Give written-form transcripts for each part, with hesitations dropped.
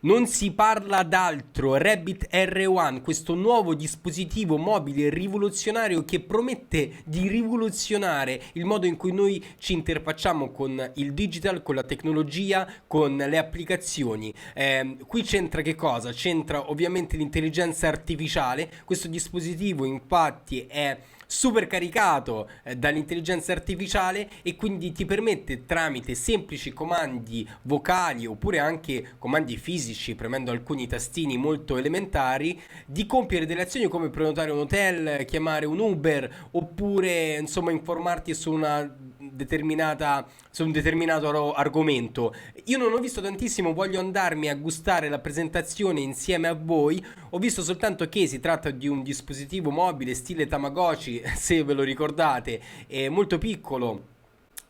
Non si parla d'altro, Rabbit R1, questo nuovo dispositivo mobile rivoluzionario che promette di rivoluzionare il modo in cui noi ci interfacciamo con il digital, con la tecnologia, con le applicazioni. Qui c'entra che cosa? C'entra ovviamente l'intelligenza artificiale. Questo dispositivo infatti è super caricato dall'intelligenza artificiale e quindi ti permette tramite semplici comandi vocali oppure anche comandi fisici premendo alcuni tastini molto elementari di compiere delle azioni come prenotare un hotel, chiamare un Uber oppure insomma informarti su un determinato argomento. Io non ho visto tantissimo, voglio andarmi a gustare la presentazione insieme a voi. Ho visto soltanto che si tratta di un dispositivo mobile stile Tamagotchi, se ve lo ricordate, è molto piccolo.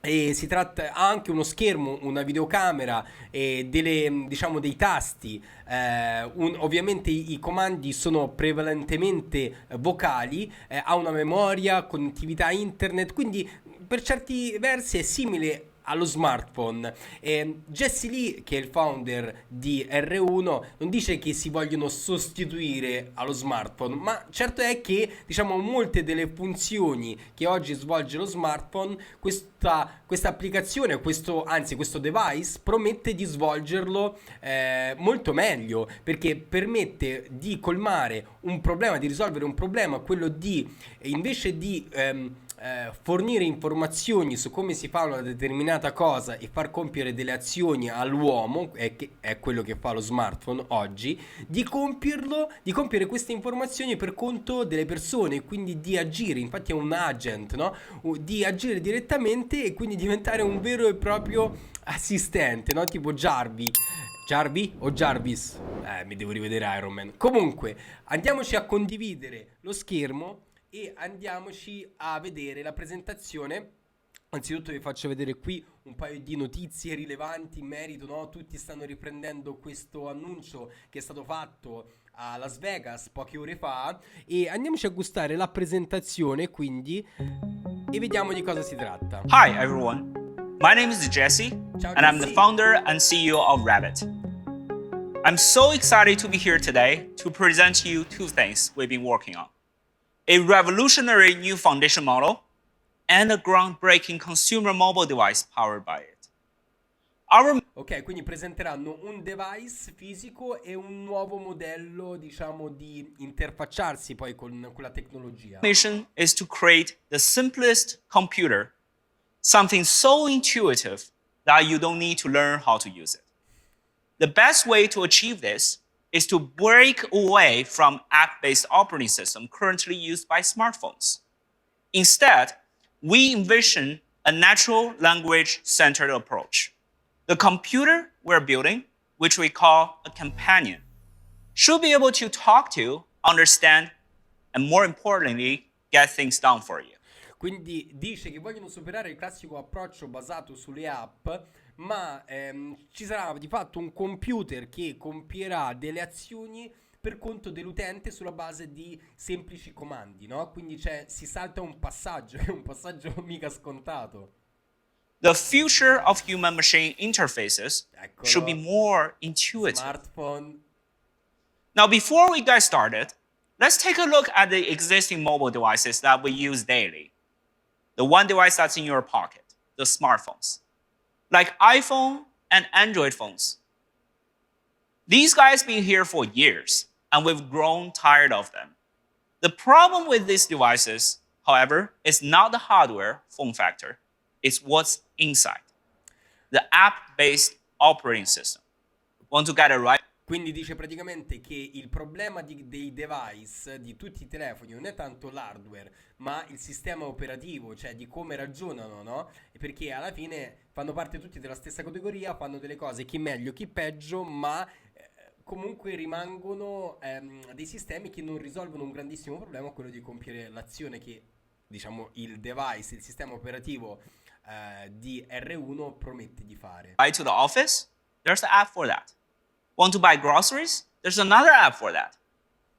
E ha anche uno schermo, una videocamera e diciamo dei tasti. Ovviamente i comandi sono prevalentemente vocali, ha una memoria, connettività internet, quindi per certi versi è simile allo smartphone. Jesse Lee, che è il founder di R1, non dice che si vogliono sostituire allo smartphone, ma certo è che, diciamo, molte delle funzioni che oggi svolge lo smartphone, questa applicazione, anzi questo device, promette di svolgerlo molto meglio, perché permette di colmare un problema, di risolvere un problema, quello di, invece di fornire informazioni su come si fa una determinata cosa e far compiere delle azioni all'uomo, che è quello che fa lo smartphone oggi, di compiere queste informazioni per conto delle persone, quindi di agire, infatti è un agent, no? Di agire direttamente e quindi diventare un vero e proprio assistente, no? Tipo Jarvi o Jarvis? Mi devo rivedere Iron Man. Comunque, andiamoci a condividere lo schermo e andiamoci a vedere la presentazione. Anzitutto vi faccio vedere qui un paio di notizie rilevanti in merito, no? Tutti stanno riprendendo questo annuncio che è stato fatto a Las Vegas poche ore fa e andiamoci a gustare la presentazione quindi e vediamo di cosa si tratta. Hi, everyone. My name is Jesse, Ciao and I'm the Jesse. founder and CEO of Rabbit. I'm so excited to be here today to present to you two things we've been working on: a revolutionary new foundation model and a groundbreaking consumer mobile device powered by it. Our Ok, quindi presenteranno un device fisico e un nuovo modello, diciamo, di interfacciarsi poi con la tecnologia. mission is to create the simplest computer, something so intuitive that you don't need to learn how to use it. The best way to achieve this is to break away from app-based operating system currently used by smartphones. Instead, we envision a natural language-centered approach. The computer we're building, which we call a companion, should be able to talk to, understand, and more importantly, get things done for you. Quindi dice che vogliono superare il classico approccio basato sulle app, ma ci sarà di fatto un computer che compierà delle azioni per conto dell'utente sulla base di semplici comandi, no? Quindi si salta un passaggio, che è un passaggio mica scontato. The future of human-machine interfaces should be Eccolo, more intuitive. smartphone. Now, before we get started, let's take a look at the existing mobile devices that we use daily. The one device that's in your pocket, the smartphones, like iPhone and Android phones. These guys been here for years, and we've grown tired of them. The problem with these devices, however, is not the hardware form factor, it's what's inside. The app-based operating system. Want to get it right? Quindi dice praticamente che il problema dei device, di tutti i telefoni, non è tanto l'hardware, ma il sistema operativo, cioè di come ragionano, no? Perché alla fine fanno parte tutti della stessa categoria, fanno delle cose chi meglio, chi peggio, ma comunque rimangono dei sistemi che non risolvono un grandissimo problema, quello di compiere l'azione che, diciamo, il device, il sistema operativo di R1 promette di fare. Buy to the office? There's an app for that. Want to buy groceries? There's another app for that.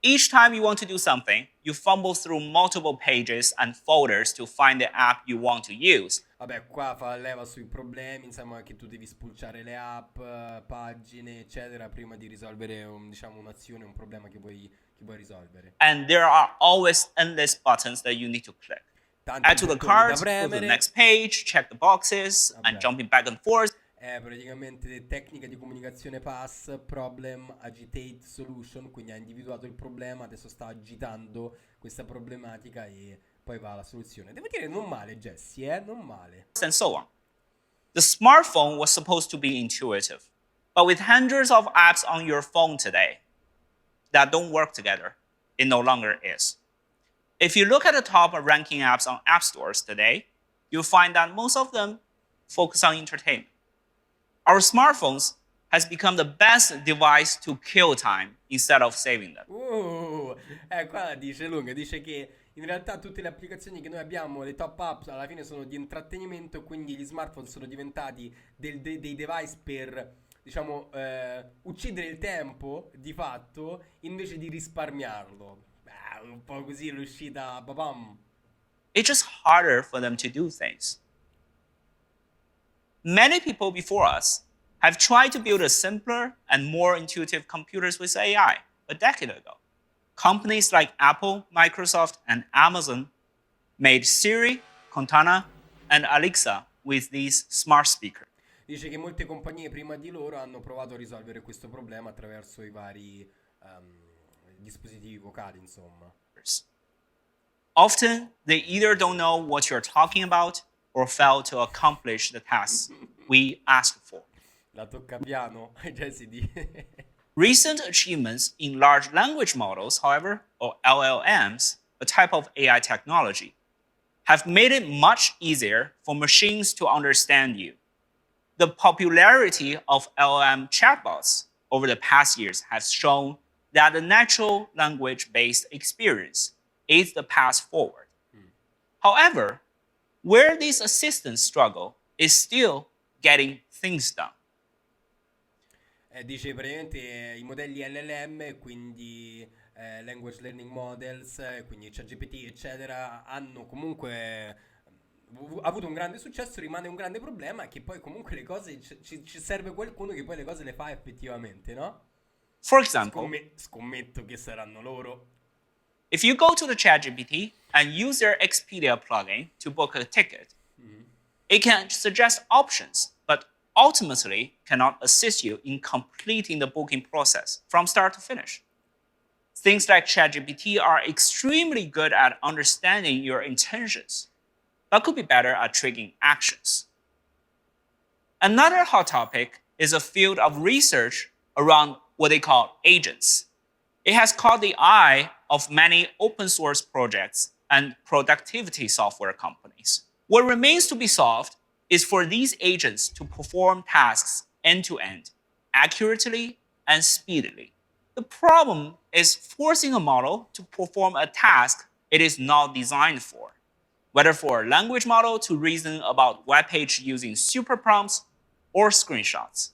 Each time you want to do something, you fumble through multiple pages and folders to find the app you want to use. Vabbè, qua fa leva sui problemi, insomma, che tu devi spulciare le app, pagine, eccetera, prima di risolvere un'azione, un problema che vuoi risolvere. And there are always endless buttons that you need to click. Tanti Add to the bottoni da cart, go to the premere. next page, check the boxes, and Vabbè. jumping back and forth. Praticamente tecnica di comunicazione pass, problem, agitate, solution, quindi ha individuato il problema, adesso sta agitando questa problematica e poi va alla soluzione. Devo dire, non male, Jesse, non male. And so on. The smartphone was supposed to be intuitive, but with hundreds of apps on your phone today that don't work together, it no longer is. If you look at the top ranking apps on app stores today, you'll find that most of them focus on entertainment. Our smartphones has become the best device to kill time instead of saving them. Qua dice lunga, dice che in realtà tutte le applicazioni che noi abbiamo, le top apps, alla fine sono di intrattenimento, quindi gli smartphone sono diventati dei device per, diciamo, uccidere il tempo, di fatto, invece di risparmiarlo. Un po' così l'uscita, babam. It's just harder for them to do things. Many people before us have tried to build a simpler and more intuitive computers with AI a decade ago. Companies like Apple, Microsoft, and Amazon made Siri, Cortana, and Alexa with these smart speakers. Dice che molte compagnie prima di loro hanno provato a risolvere questo problema attraverso i vari dispositivi vocali, insomma. Often, they either don't know what you're talking about or fail to accomplish the tasks we ask for. La tocca piano, Jesse di. Recent achievements in large language models, however, or LLMs, a type of AI technology, have made it much easier for machines to understand you. The popularity of LLM chatbots over the past years has shown that the natural language-based experience is the path forward. However, where these assistants struggle is still getting things done. Dice praticamente i modelli LLM, quindi language learning models, quindi ChatGPT, eccetera, hanno comunque avuto un grande successo, rimane un grande problema che poi comunque le cose ci serve qualcuno che poi le cose le fa effettivamente, no? For example, Scommetto che saranno loro. if you go to the ChatGPT and use their Expedia plugin to book a ticket, it can suggest options, but ultimately cannot assist you in completing the booking process from start to finish. Things like ChatGPT are extremely good at understanding your intentions, but could be better at triggering actions. Another hot topic is a field of research around what they call agents. It has caught the eye of many open source projects and productivity software companies. What remains to be solved is for these agents to perform tasks end to end, accurately and speedily. The problem is forcing a model to perform a task it is not designed for, whether for a language model to reason about web page using super prompts or screenshots.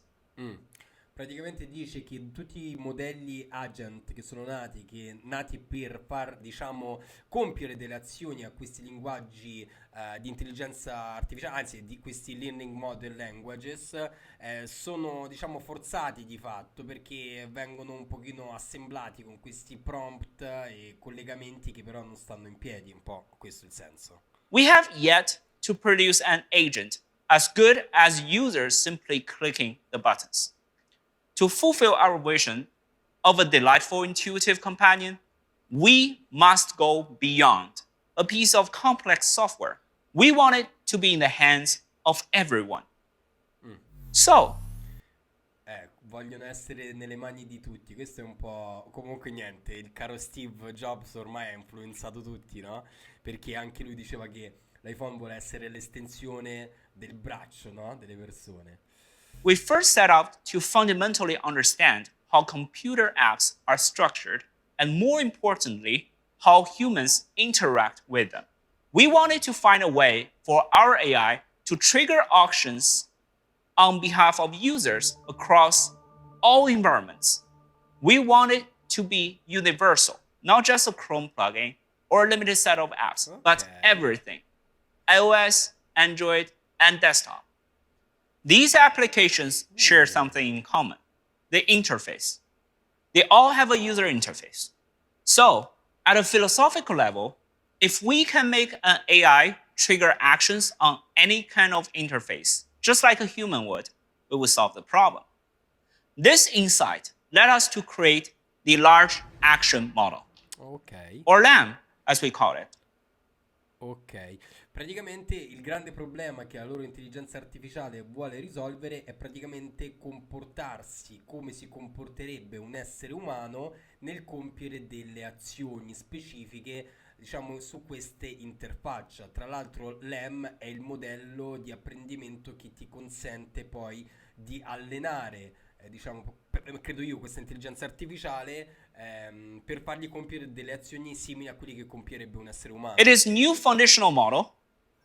Praticamente dice che tutti i modelli agent che sono nati per far, diciamo, compiere delle azioni a questi linguaggi di intelligenza artificiale, anzi di questi learning model languages, sono, diciamo, forzati di fatto perché vengono un pochino assemblati con questi prompt e collegamenti che però non stanno in piedi, un po', questo è il senso. We have yet to produce an agent as good as users simply clicking the buttons. To fulfill our vision of a delightful, intuitive companion, we must go beyond a piece of complex software. We want it to be in the hands of everyone. So, vogliono essere nelle mani di tutti. Questo è un po'... Comunque niente, il caro Steve Jobs ormai ha influenzato tutti, no? Perché anche lui diceva che l'iPhone vuole essere l'estensione del braccio, no? Delle persone. we first set out to fundamentally understand how computer apps are structured and, more importantly, how humans interact with them. We wanted to find a way for our AI to trigger actions on behalf of users across all environments. We wanted to be universal, not just a Chrome plugin or a limited set of apps, but everything. iOS, Android, and desktop. These applications share something in common, the interface. They all have a user interface. So, at a philosophical level, if we can make an AI trigger actions on any kind of interface, just like a human would, we will solve the problem. This insight led us to create the large action model, or LAM, as we call it. Ok, praticamente il grande problema che la loro intelligenza artificiale vuole risolvere è praticamente comportarsi come si comporterebbe un essere umano nel compiere delle azioni specifiche, diciamo, su queste interfacce. Tra l'altro l'EM è il modello di apprendimento che ti consente poi di allenare, diciamo, credo io, questa intelligenza artificiale per fargli compiere delle azioni simili a quelli che compierebbe un essere umano. It is a new foundational model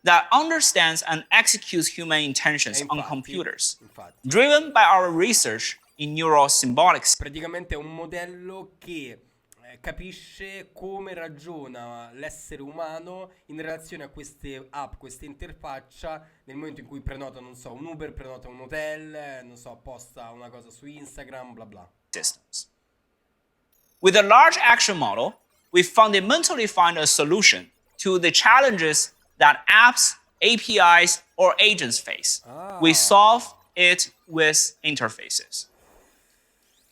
that understands and executes human intentions on computers, driven by our research in neurosymbolics. Praticamente è un modello che capisce come ragiona l'essere umano in relazione a queste app, questa interfaccia, nel momento in cui prenota, non so, un Uber, prenota un hotel, non so, posta una cosa su Instagram, bla bla. Systems. With a large action model, we fundamentally find a solution to the challenges that apps, APIs, or agents face. We solve it with interfaces.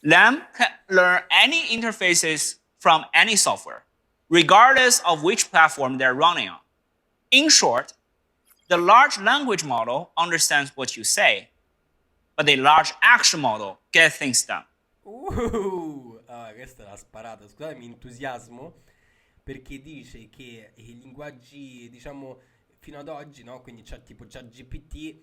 LAM can learn any interfaces from any software, regardless of which platform they're running on. In short, the large language model understands what you say, but the large action model gets things done. Questa l'ha sparata. Scusate, mi entusiasmo perché dice che i linguaggi, diciamo, fino ad oggi, no? Quindi c'è tipo ChatGPT,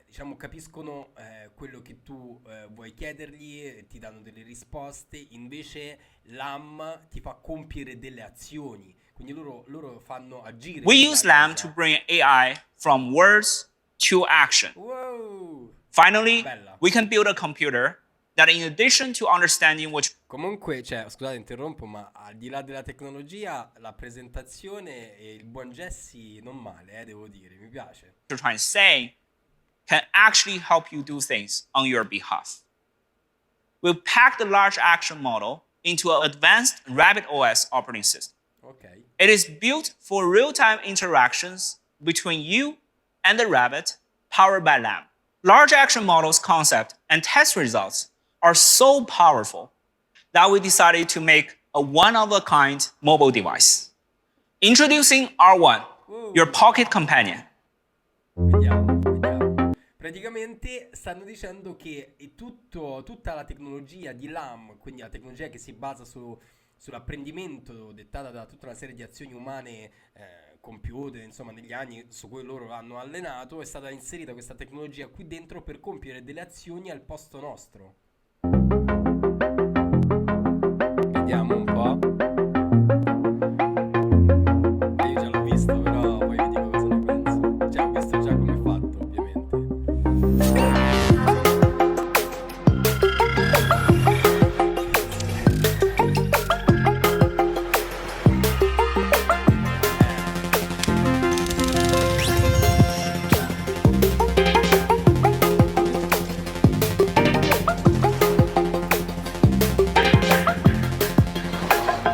diciamo, capiscono quello che tu vuoi chiedergli, ti danno delle risposte. Invece l'AM ti fa compiere delle azioni, quindi loro fanno agire. We use LAM to bring AI from words to action. Finally, we can build a computer that, in addition to understanding what... Comunque, cioè, scusate, interrompo, ma al di là della tecnologia, la presentazione e il buon Jesse non male, devo dire, mi piace. You're trying to say can actually help you do things on your behalf. We'll pack the large action model into an advanced Rabbit OS operating system. Okay. It is built for real-time interactions between you and the Rabbit, powered by LAM. Large action models concept and test results are so powerful that we decided to make a one-of-a-kind mobile device. Introducing R1, your pocket companion. Vediamo. Praticamente stanno dicendo che tutta la tecnologia di LAM, quindi la tecnologia che si basa sull'apprendimento dettata da tutta una serie di azioni umane compiute, insomma, negli anni su cui loro hanno allenato, è stata inserita questa tecnologia qui dentro per compiere delle azioni al posto nostro. Vediamo un po'. Io già l'ho visto, però poi vi dico cosa ne penso. Cioè, ho visto già come è fatto, ovviamente.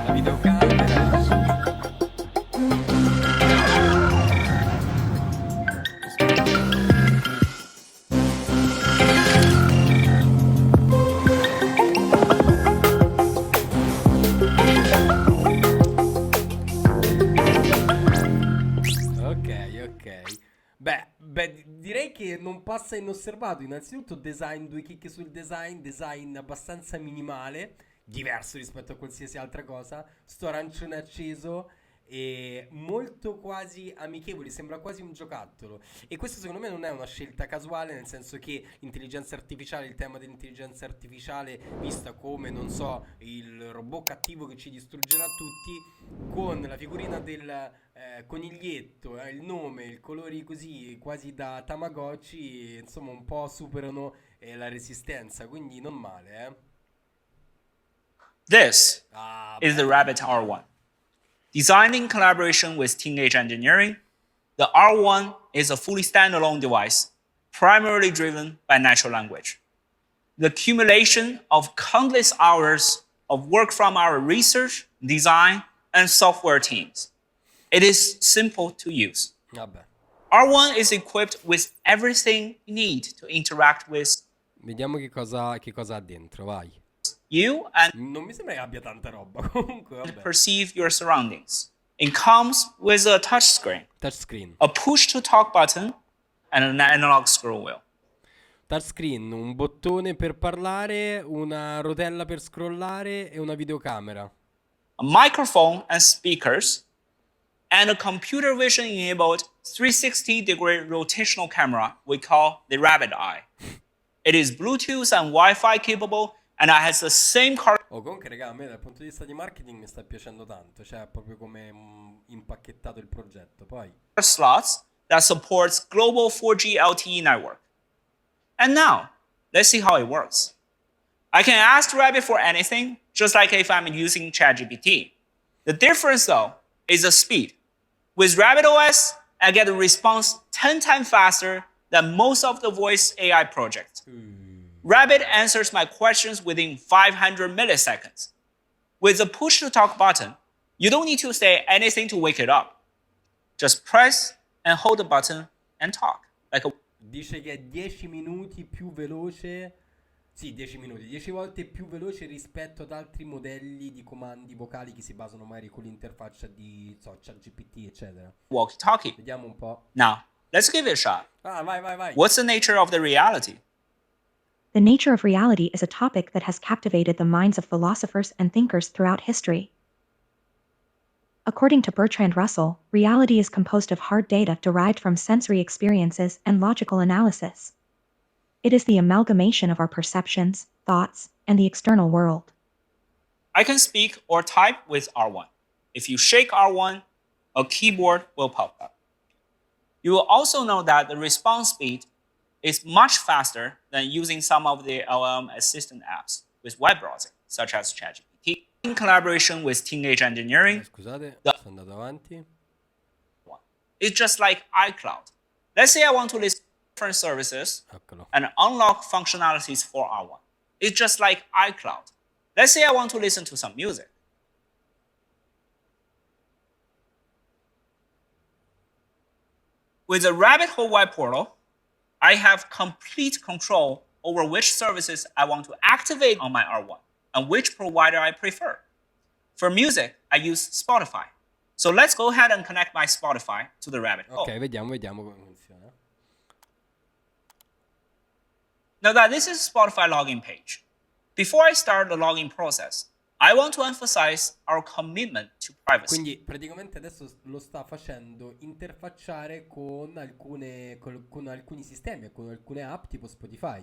La videocamera. Ok. Beh, direi che non passa inosservato. Innanzitutto design, due chicche sul design abbastanza minimale, diverso rispetto a qualsiasi altra cosa. Sto arancione acceso e molto quasi amichevoli, sembra quasi un giocattolo. E questo secondo me non è una scelta casuale, nel senso che l'intelligenza artificiale, il tema dell'intelligenza artificiale vista come, non so, il robot cattivo che ci distruggerà tutti, con la figurina del coniglietto, il nome, i colori così quasi da Tamagotchi, insomma un po' superano la resistenza, quindi non male, This is the RABBIT R1. Designed in collaboration with teenage engineering, the R1 is a fully standalone device, primarily driven by natural language. The accumulation of countless hours of work from our research, design, and software teams. It is simple to use. Vabbè. R1 is equipped with everything you need to interact with Vediamo che cosa ha dentro, vai. you and Non mi sembra che abbia tanta roba, comunque, vabbè. perceive your surroundings. It comes with a touchscreen, Touchscreen. a push-to-talk button, and an analog scroll wheel. Touchscreen, un bottone per parlare, una rotella per scrollare e una videocamera. A microphone and speakers, and a computer vision enabled 360-degree rotational camera we call the Rabbit Eye. It is Bluetooth and Wi-Fi capable, and it has the same Oh, comunque, raga, a me dal punto di vista di marketing mi sta piacendo tanto, cioè proprio come impacchettato il progetto. Poi slots that supports global 4G LTE network. And now, let's see how it works. I can ask Rabbit for anything, just like if I'm using ChatGPT. The difference, though, is the speed. With RabbitOS, I get a response 10 times faster than most of the voice AI projects. Rabbit answers my questions within 500 milliseconds. With the push-to-talk button, you don't need to say anything to wake it up. Just press and hold the button and talk. dice che è 10 minuti più veloce. Sì, 10 minuti, 10 volte più veloce rispetto ad altri modelli di comandi vocali che si basano magari con l'interfaccia di ChatGPT, eccetera. Walkie-talkie. Vediamo un po'. Now, let's give it a shot. Ah, vai. What's the nature of the reality? The nature of reality is a topic that has captivated the minds of philosophers and thinkers throughout history. According to Bertrand Russell, reality is composed of hard data derived from sensory experiences and logical analysis. It is the amalgamation of our perceptions, thoughts, and the external world. I can speak or type with R1. If you shake R1, a keyboard will pop up. You will also know that the response speed is much faster than using some of the LLM assistant apps with web browsing, such as ChatGPT. In collaboration with teenage engineering, Scusate, sono andato avanti. it's just like iCloud. Let's say I want to list different services Eccolo. and unlock functionalities for R1. It's just like iCloud. Let's say I want to listen to some music. With the Rabbit Hole web portal, I have complete control over which services I want to activate on my R1 and which provider I prefer. For music, I use Spotify. So let's go ahead and connect my Spotify to the Rabbit Hole. Ok, vediamo come funziona. Now that this is Spotify login page, before I start the login process, I want to emphasize our commitment to privacy. Quindi praticamente adesso lo sta facendo interfacciare con alcuni sistemi, con alcune app tipo Spotify.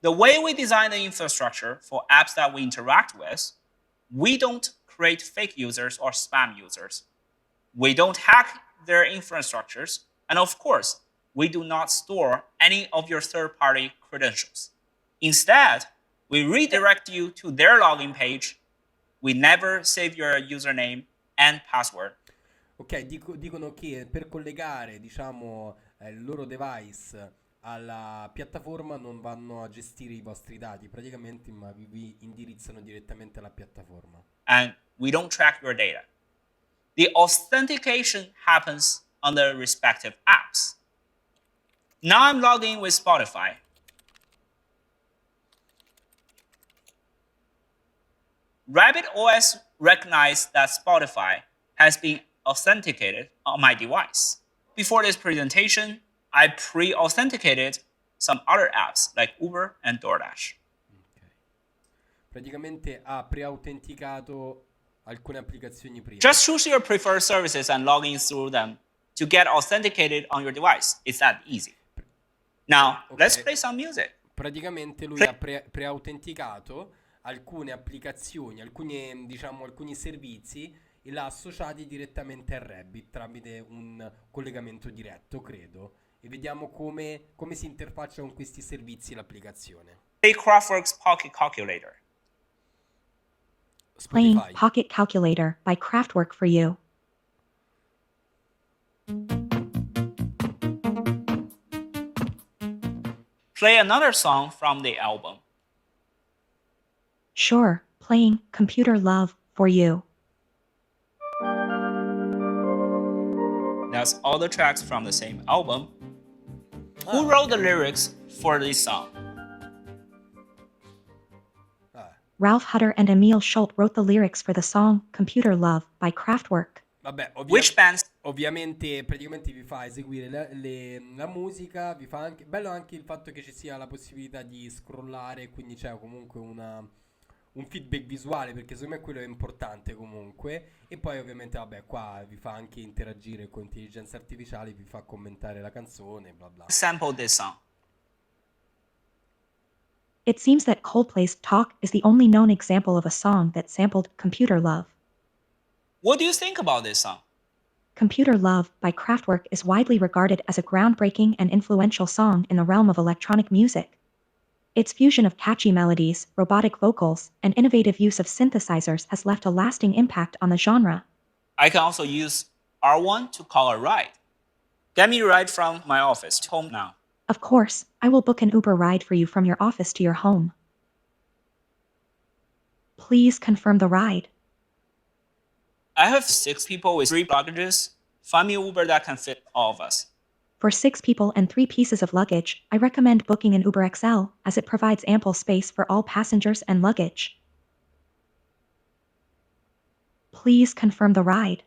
The way we design the infrastructure for apps that we interact with, we don't create fake users or spam users. We don't hack their infrastructures. And of course, we do not store any of your third-party credentials. Instead, we redirect you to their login page. We never save your username and password. Ok, dicono che per collegare, diciamo, il loro device alla piattaforma non vanno a gestire i vostri dati praticamente, ma vi indirizzano direttamente alla piattaforma. And we don't track your data. The authentication happens on the respective apps. Now I'm logged in with Spotify. RabbitOS recognized that Spotify has been authenticated on my device. Before this presentation, I pre-authenticated some other apps like Uber and DoorDash. Okay. Praticamente ha preautenticato alcune applicazioni prima. Just choose your preferred services and log in through them to get authenticated on your device. It's that easy. Now, let's play some music. Praticamente lui ha preautenticato alcune applicazioni, alcuni servizi e l'ha associati direttamente a Rabbit tramite un collegamento diretto, credo. E vediamo come si interfaccia con questi servizi l'applicazione. Craftworks Pocket Calculator. Playing Spotify. Pocket Calculator by Kraftwerk for you. Play another song from the album. Sure, playing Computer Love for you. That's all the tracks from the same album. Who Ah, wrote the ok. lyrics for this song? Ah, Ralph Hutter and Emil Schult wrote the lyrics for the song Computer Love by Kraftwerk. vabbè, Which bands? ovviamente praticamente vi fa eseguire la musica, vi fa anche bello anche il fatto che ci sia la possibilità di scrollare, quindi c'è comunque un feedback visuale, perché secondo me quello è importante comunque. E poi ovviamente vabbè, qua vi fa anche interagire con intelligenza artificiale, vi fa commentare la canzone, bla bla. Sampled this song. It seems that Coldplay's Talk is the only known example of a song that sampled Computer Love. What do you think about this song? Computer Love by Kraftwerk is widely regarded as a groundbreaking and influential song in the realm of electronic music. Its fusion of catchy melodies, robotic vocals, and innovative use of synthesizers has left a lasting impact on the genre. I can also use R1 to call a ride. Get me a ride from my office to home now. Of course, I will book an Uber ride for you from your office to your home. Please confirm the ride. I have 6 people with 3 luggages. Find me an Uber that can fit all of us. For 6 people and 3 pieces of luggage, I recommend booking an Uber XL, as it provides ample space for all passengers and luggage. Please confirm the ride.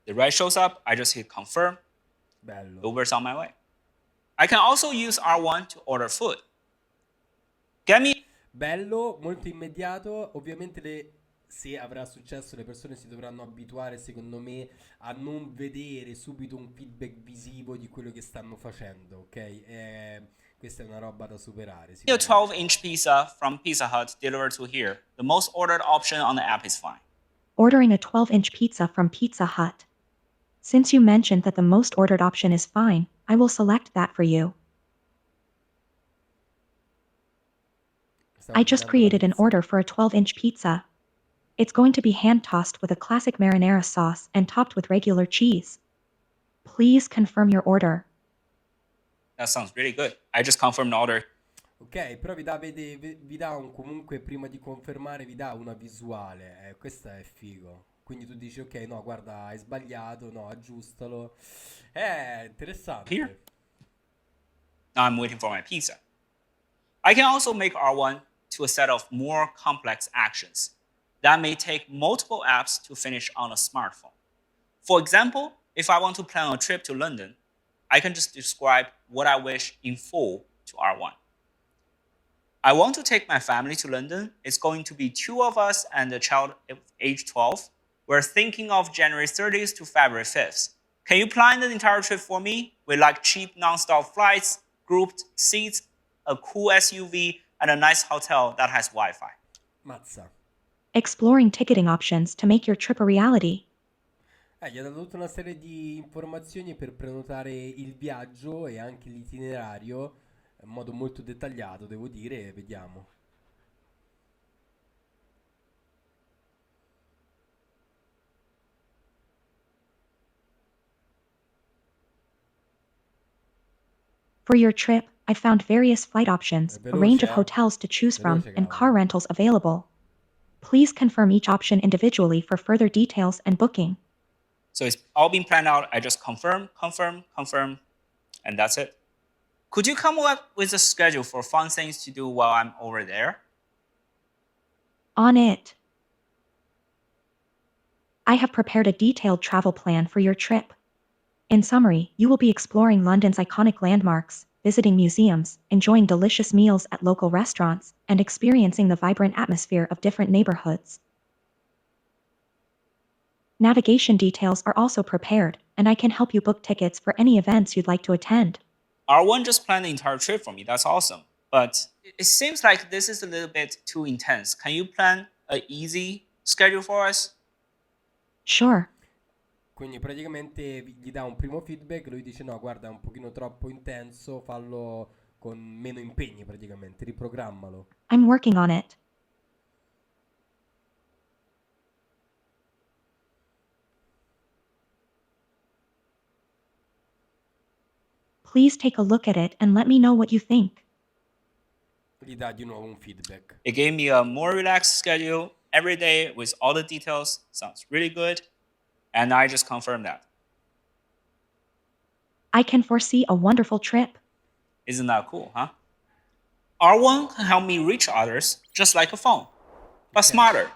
The ride shows up, I just hit confirm. Bello. Uber's on my way. I can also use R1 to order food. Get me Bello, molto immediato. Ovviamente se avrà successo le persone si dovranno abituare, secondo me, a non vedere subito un feedback visivo di quello che stanno facendo, ok? Questa è una roba da superare. a sicuramente. 12-inch pizza from Pizza Hut delivered to here. The most ordered option on the app is fine. Ordering a 12-inch pizza from Pizza Hut. Since you mentioned that the most ordered option is fine, I will select that for you. Stavo I just ordinando la created an pizza. order for a 12-inch pizza. It's going to be hand-tossed with a classic marinara sauce and topped with regular cheese. Please confirm your order. That sounds really good. I just confirmed the order. Ok, però vi dà comunque, prima di confermare, vi dà una visuale. Questa è figo. Quindi tu dici, ok, no, guarda, hai sbagliato, no, aggiustalo. È interessante. Here. Now I'm waiting for my pizza. I can also make R1 to a set of more complex actions that may take multiple apps to finish on a smartphone. For example, if I want to plan a trip to London, I can just describe what I wish in full to R1. I want to take my family to London. It's going to be 2 of us and a child age 12. We're thinking of January 30th to February 5th. Can you plan the entire trip for me? We like cheap non-stop flights, grouped seats, a cool SUV, and a nice hotel that has Wi-Fi. Mazza. Exploring ticketing options to make your trip a reality. Gli ha dato tutta una serie di informazioni per prenotare il viaggio e anche l'itinerario in modo molto dettagliato, devo dire. Vediamo. For your trip, I found various flight options, a range of Veloce, hotels to choose from, Veloce, and cavolo. car rentals available. Please confirm each option individually for further details and booking. So it's all been planned out. I just confirm, and that's it. Could you come up with a schedule for fun things to do while I'm over there? On it. I have prepared a detailed travel plan for your trip. In summary, you will be exploring London's iconic landmarks, visiting museums, enjoying delicious meals at local restaurants, and experiencing the vibrant atmosphere of different neighborhoods. Navigation details are also prepared, and I can help you book tickets for any events you'd like to attend. R1 just planned the entire trip for me. That's awesome. But it seems like this is a little bit too intense. Can you plan an easy schedule for us? Sure. Quindi praticamente gli dà un primo feedback, lui dice no, guarda, è un pochino troppo intenso, fallo con meno impegni praticamente, riprogrammalo. I'm working on it. Please take a look at it and let me know what you think. Gli dà di nuovo un feedback. It gave me a more relaxed schedule every day with all the details. Sounds really good. And I just confirmed that. I can foresee a wonderful trip. Isn't that cool, huh? R1 can help me reach others just like a phone, but smarter.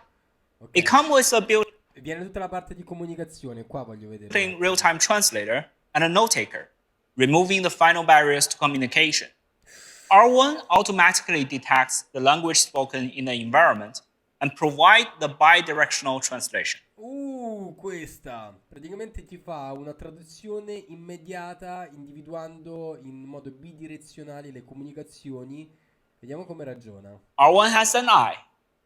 Ok. It comes with a built-in Viene tutta la parte di comunicazione, qua voglio vedere. real-time translator and a note-taker, removing the final barriers to communication. R1 automatically detects the language spoken in the environment and provide the bidirectional translation. Questa praticamente ti fa una traduzione immediata individuando in modo bidirezionale le comunicazioni. Vediamo come ragiona. R1 has an eye,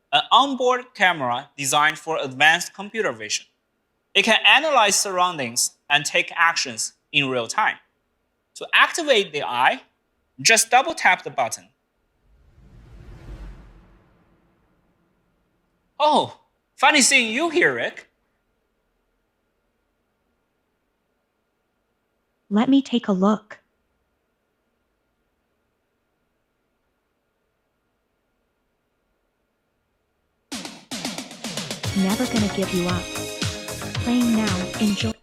an onboard camera designed for advanced computer vision. It can analyze surroundings and take actions in real time. To activate the eye, just double tap the button. Oh, funny seeing you here, Rick. Let me take a look. Never gonna give you up. Playing now, enjoy.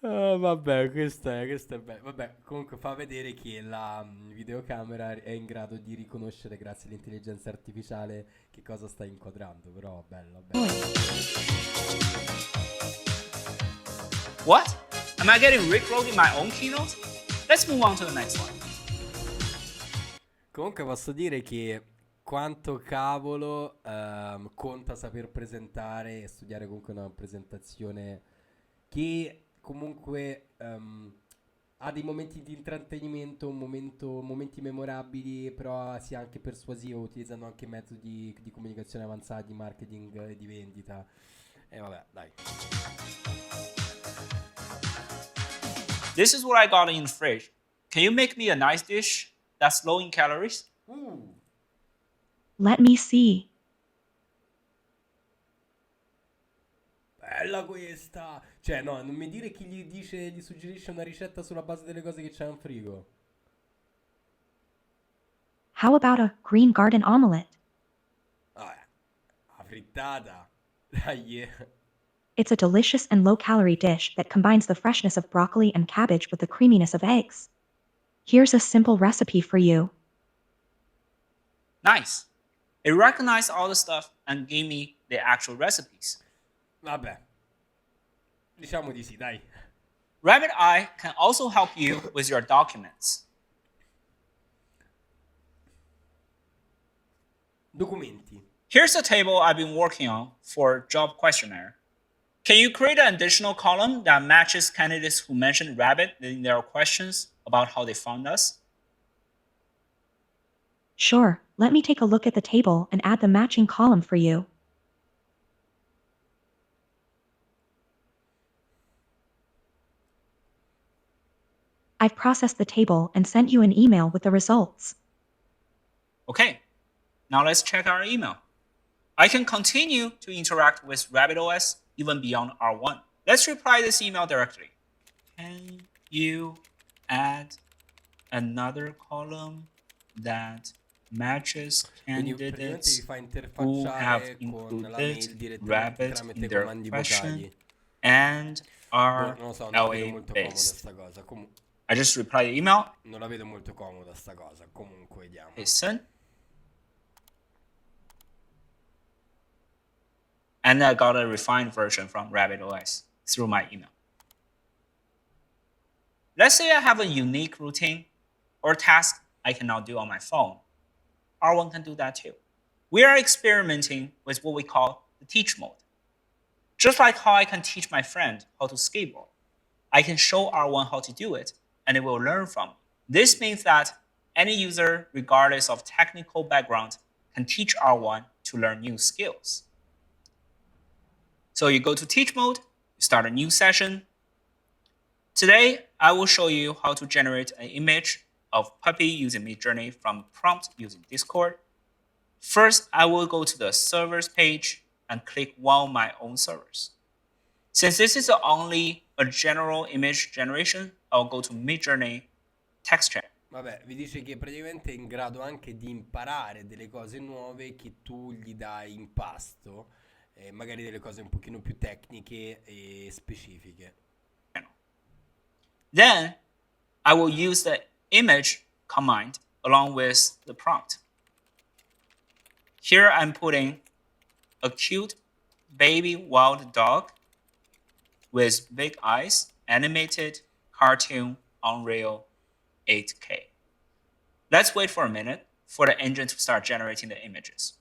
Vabbè, questo è bello. Vabbè, comunque fa vedere che la videocamera è in grado di riconoscere, grazie all'intelligenza artificiale, che cosa sta inquadrando. Però bello, bello. What? Am I getting Rickrolled in my own keynote? Let's move on to the next one. Comunque posso dire che quanto cavolo conta saper presentare e studiare comunque una presentazione che comunque ha dei momenti di intrattenimento, momenti memorabili, però sia anche persuasivo, utilizzando anche metodi di comunicazione avanzati, di marketing e di vendita. E vabbè, dai. This is what I got in the fridge. Can you make me a nice dish that's low in calories? Let me see. Bella questa! Cioè, no, non mi dire chi gli suggerisce una ricetta sulla base delle cose che c'è in frigo. How about a green garden omelette? Vabbè, la frittata. Dai. It's a delicious and low-calorie dish that combines the freshness of broccoli and cabbage with the creaminess of eggs. Here's a simple recipe for you. Nice. It recognized all the stuff and gave me the actual recipes. Vabbè. Diciamo di sì, dai. Rabbit Eye can also help you with your documents. Documenti. Here's a table I've been working on for job questionnaire. Can you create an additional column that matches candidates who mentioned Rabbit in their questions about how they found us? Sure, let me take a look at the table and add the matching column for you. I've processed the table and sent you an email with the results. Okay, now let's check our email. I can continue to interact with RabbitOS even beyond R1. Let's reply this email directly. Can you add another column that matches Quindi praticamente vi candidates fa who have interfacciare con la included mail direttamente Rabbit tramite in their comandi question vocali. and are Non lo so, non la vedo LA molto comoda based? sta cosa. I just reply the email, Non la vedo molto comoda sta cosa. Comunque, vediamo. hit send, and I got a refined version from RabbitOS through my email. Let's say I have a unique routine or task I cannot do on my phone. R1 can do that too. We are experimenting with what we call the teach mode. Just like how I can teach my friend how to skateboard, I can show R1 how to do it, and it will learn from me. This means that any user, regardless of technical background, can teach R1 to learn new skills. So you go to teach mode, you start a new session. Today, I will show you how to generate an image of puppy using Midjourney from prompt using Discord. First, I will go to the servers page and click one of my own servers. Since this is the only a general image generation, I'll go to Midjourney text chain. Vabbè, vi dice che praticamente è in grado anche di imparare delle cose nuove che tu gli dai in pasto, magari delle cose un pochino più tecniche e specifiche. Then I will use the image command along with the prompt. Here I'm putting a cute baby wild dog with big eyes, animated cartoon Unreal 8K. Let's wait for a minute for the engine to start generating the images.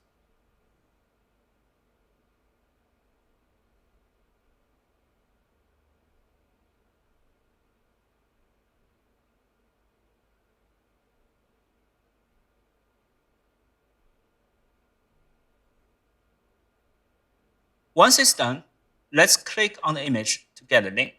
Once it's done, let's click on the image to get a link.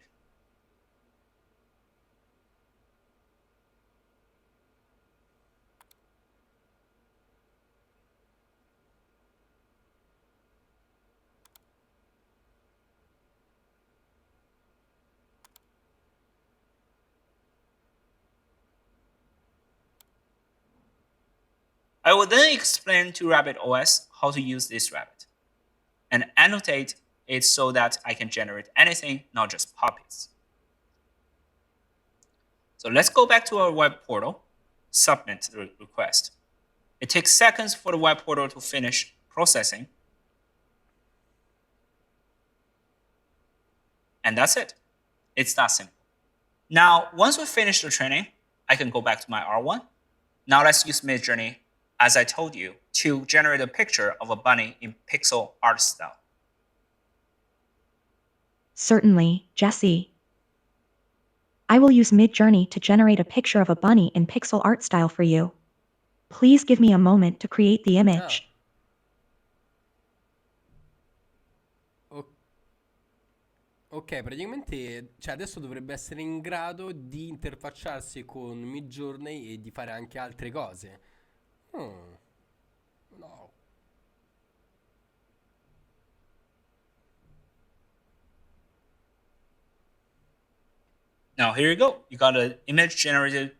I will then explain to Rabbit OS how to use this rabbit and annotate it so that I can generate anything, not just puppies. So let's go back to our web portal, submit the request. It takes seconds for the web portal to finish processing. And that's it. It's that simple. Now, once we finish the training, I can go back to my R1. Now let's use Midjourney, as I told you, to generate a picture of a bunny in pixel art style. Certainly, Jesse. I will use Midjourney to generate a picture of a bunny in pixel art style for you. Please give me a moment to create the image. Ok, praticamente cioè adesso dovrebbe essere in grado di interfacciarsi con Midjourney e di fare anche altre cose. No. Now here you go. You got an image generated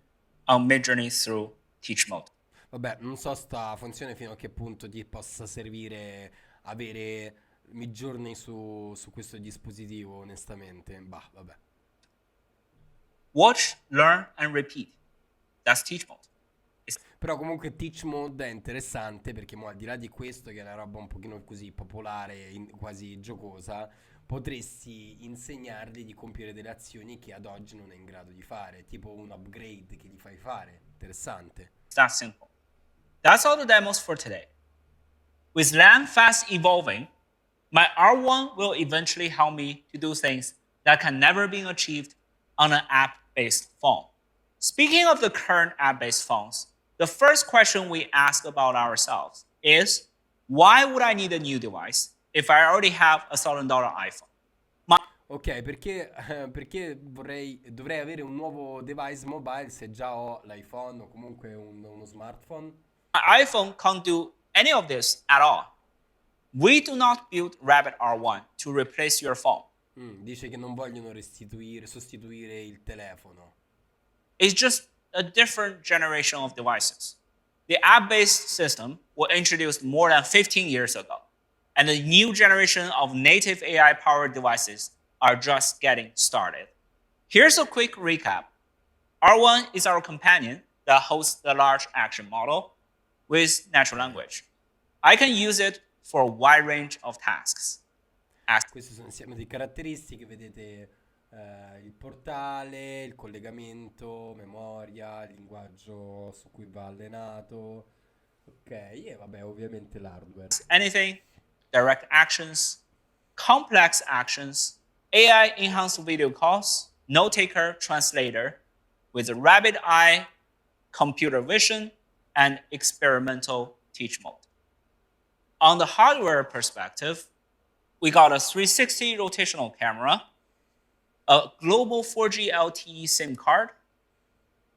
on Midjourney through Teach Mode. Vabbè, non so sta funzione fino a che punto ti possa servire avere Midjourney su questo dispositivo, onestamente. Bah, vabbè. Watch, learn, and repeat. That's Teach Mode. Però comunque Teach Mode è interessante perché al di là di questo, che è una roba un pochino così popolare, quasi giocosa, potresti insegnargli di compiere delle azioni che ad oggi non è in grado di fare, tipo un upgrade che gli fai fare. Interessante. It's that simple. That's all the demos for today. With LAN fast evolving, my R1 will eventually help me to do things that can never be achieved on an app-based phone. Speaking of the current app-based phones, the first question we ask about ourselves is, why would I need a new device if I already have a $1,000 iPhone? Ok, perché dovrei avere un nuovo device mobile se già ho l'iPhone o comunque uno smartphone? My iPhone can't do any of this at all. We do not build Rabbit R1 to replace your phone. Dice che non vogliono sostituire il telefono. It's just a different generation of devices. The app-based system was introduced more than 15 years ago, and the new generation of native AI-powered devices are just getting started. Here's a quick recap. R1 is our companion that hosts the large action model with natural language. I can use it for a wide range of tasks. Questi sono insieme di caratteristiche, vedete il portale, il collegamento, memoria, il linguaggio su cui va allenato. Ok, e vabbè, ovviamente l'hardware. Anything, direct actions, complex actions, AI enhanced video calls, note taker, translator, with a rabbit eye, computer vision, and experimental teach mode. On the hardware perspective, we got a 360 rotational camera, a global 4G LTE SIM card,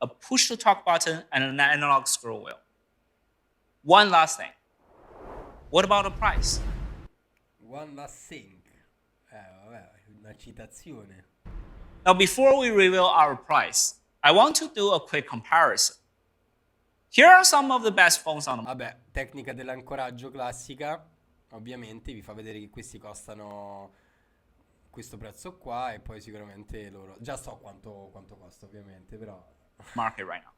a push-to-talk button, and an analog scroll wheel. One last thing. What about the price? One last thing. Vabbè, una citazione. Now, before we reveal our price, I want to do a quick comparison. Here are some of the best phones on the market. Vabbè, tecnica dell'ancoraggio classica, ovviamente vi fa vedere che questi costano questo prezzo qua e poi sicuramente loro... Già so quanto costa ovviamente, però... Market right now.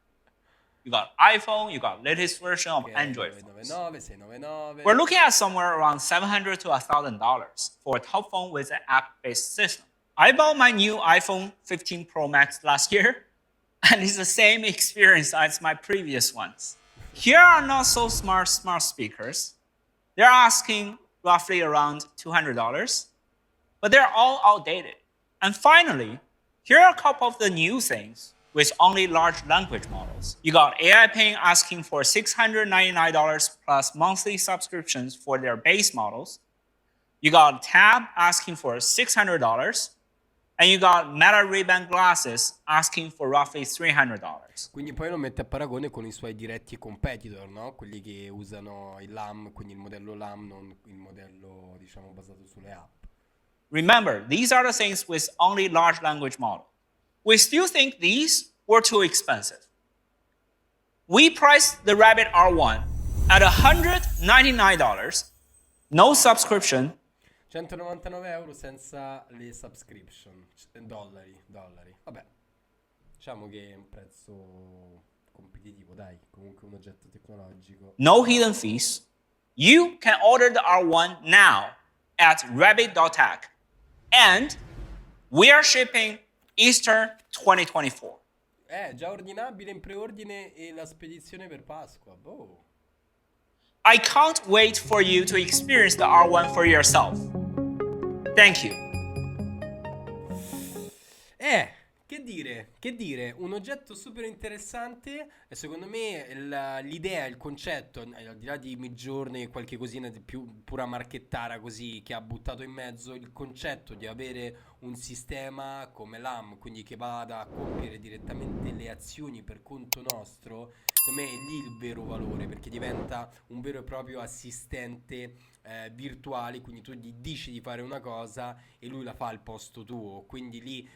You got iPhone, you got latest version of Ok, Android phones. 999, 699... We're looking at somewhere around $700 to $1,000 for a top phone with an app-based system. I bought my new iPhone 15 Pro Max last year, and it's the same experience as my previous ones. Here are not so smart speakers. They're asking roughly around $200, but they're all outdated. And finally, here are a couple of the new things with only large language models. You got AI Ping asking for $699 plus monthly subscriptions for their base models. You got Tab asking for $600. And you got Meta Ray-Ban glasses asking for roughly $300. Quindi poi lo mette a paragone con i suoi diretti competitor, no? Quelli che usano il LAM, quindi il modello LAM, non il modello, diciamo, basato sulle app. Remember, these are the things with only large language model. We still think these were too expensive. We priced the Rabbit R1 at $199, no subscription, 199 euro senza le subscription, dollari. Vabbè, diciamo che è un prezzo competitivo, dai, comunque un oggetto tecnologico. no hidden fees. You can order the R1 now at rabbit.tech. And we are shipping Easter 2024. Già ordinabile in preordine e la spedizione per Pasqua, boh. I can't wait for you to experience the R1 for yourself. Thank you. Che dire, un oggetto super interessante e secondo me l'idea, il concetto, al di là di Midjourney e qualche cosina di più pura marchettara così che ha buttato in mezzo, il concetto di avere un sistema come l'AM, quindi che vada a compiere direttamente le azioni per conto nostro, secondo me è lì il vero valore, perché diventa un vero e proprio assistente virtuale, quindi tu gli dici di fare una cosa e lui la fa al posto tuo, quindi lì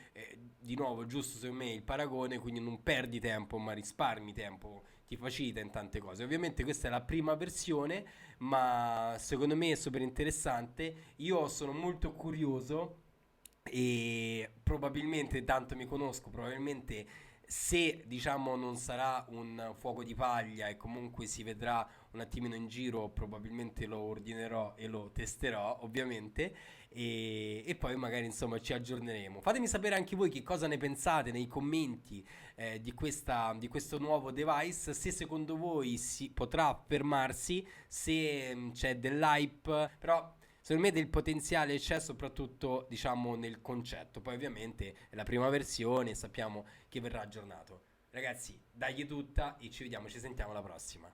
di nuovo giusto secondo me il paragone, quindi non perdi tempo ma risparmi tempo, ti facilita in tante cose. Ovviamente questa è la prima versione, ma secondo me è super interessante, io sono molto curioso e probabilmente, tanto mi conosco, probabilmente se diciamo non sarà un fuoco di paglia e comunque si vedrà un attimino in giro, probabilmente lo ordinerò e lo testerò ovviamente e poi magari insomma ci aggiorneremo. Fatemi sapere anche voi che cosa ne pensate nei commenti di questo nuovo device, se secondo voi si potrà fermarsi, se c'è dell'hype, però secondo me del potenziale c'è soprattutto diciamo nel concetto, poi ovviamente è la prima versione, sappiamo che verrà aggiornato. Ragazzi, dagli tutta e ci vediamo, ci sentiamo alla prossima.